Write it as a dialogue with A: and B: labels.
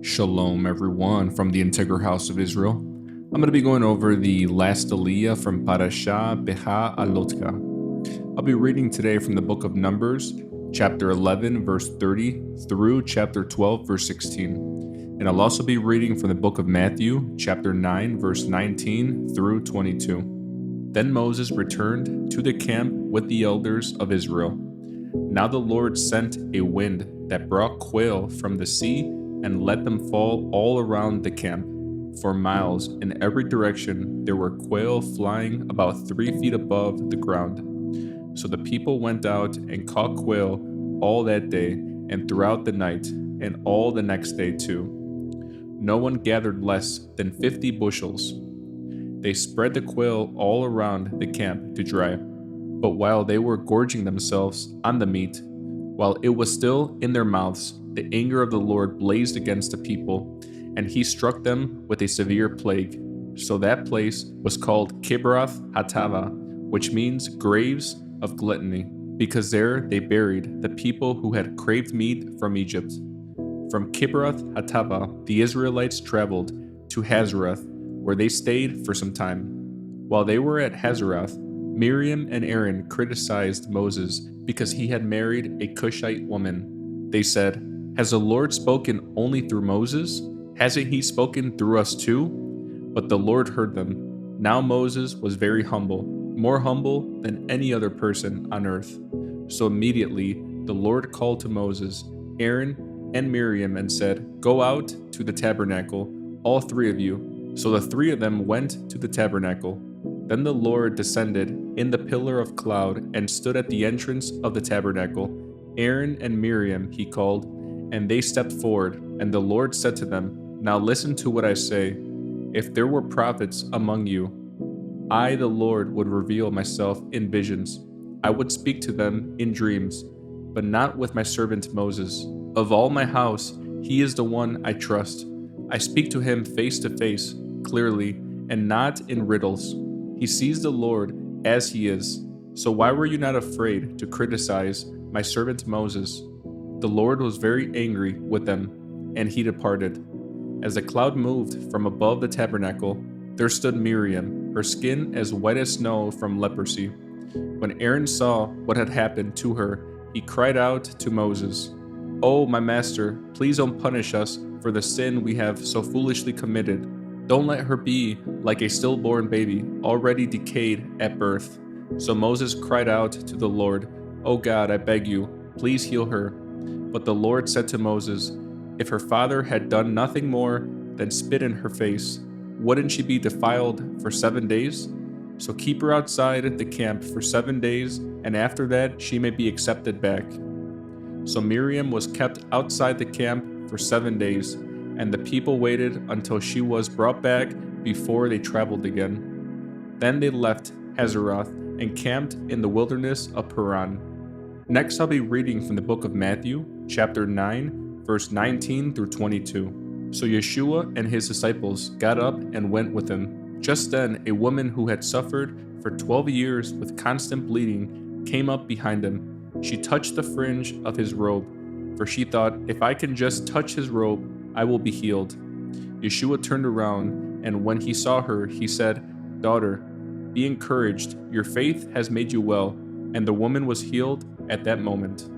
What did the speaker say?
A: Shalom, everyone, from the Integral House of Israel. I'm going to be going over the last Aliyah from Parashah Beha'alotcha. I'll be reading today from the book of Numbers, chapter 11, verse 30, through chapter 12, verse 16. And I'll also be reading from the book of Matthew, chapter 9, verse 19 through 22. Then Moses returned to the camp with the elders of Israel. Now the Lord sent a wind that brought quail from the sea and let them fall all around the camp. For miles in every direction there were quail flying about 3 feet above the ground. So the people went out and caught quail all that day and throughout the night and all the next day too. No one gathered less than 50 bushels. They spread the quail all around the camp to dry. But while they were gorging themselves on the meat, while it was still in their mouths, the anger of the Lord blazed against the people, and he struck them with a severe plague. So that place was called Kibroth Hatava, which means graves of gluttony, because there they buried the people who had craved meat from Egypt. From Kibroth Hatava, the Israelites traveled to Hazarath, where they stayed for some time. While they were at Hazarath, Miriam and Aaron criticized Moses because he had married a Cushite woman. They said, "Has the Lord spoken only through Moses? Hasn't he spoken through us too?" But the Lord heard them. Now Moses was very humble, more humble than any other person on earth. So immediately the Lord called to Moses, Aaron, and Miriam and said, "Go out to the tabernacle, all three of you." So the three of them went to the tabernacle. Then the Lord descended in the pillar of cloud and stood at the entrance of the tabernacle. Aaron and Miriam he called, and they stepped forward, and the Lord said to them, "Now listen to what I say. If there were prophets among you, I, the Lord, would reveal myself in visions. I would speak to them in dreams, but not with my servant Moses. Of all my house, he is the one I trust. I speak to him face to face, clearly, and not in riddles. He sees the Lord as he is. So why were you not afraid to criticize my servant Moses?" The Lord was very angry with them, and he departed. As the cloud moved from above the tabernacle, there stood Miriam, her skin as white as snow from leprosy. When Aaron saw what had happened to her, he cried out to Moses, "Oh, my master, please don't punish us for the sin we have so foolishly committed. Don't let her be like a stillborn baby, already decayed at birth." So Moses cried out to the Lord, "Oh God, I beg you, please heal her." But the Lord said to Moses, "If her father had done nothing more than spit in her face, wouldn't she be defiled for 7 days? So keep her outside the camp for 7 days, and after that she may be accepted back." So Miriam was kept outside the camp for 7 days, and the people waited until she was brought back before they traveled again. Then they left Hazeroth and camped in the wilderness of Paran. Next, I'll be reading from the book of Matthew, chapter 9, verse 19 through 22. So Yeshua and his disciples got up and went with him. Just then, a woman who had suffered for 12 years with constant bleeding came up behind him. She touched the fringe of his robe, for she thought, "If I can just touch his robe, I will be healed." Yeshua turned around, and when he saw her, he said, "Daughter, be encouraged. Your faith has made you well." And the woman was healed at that moment.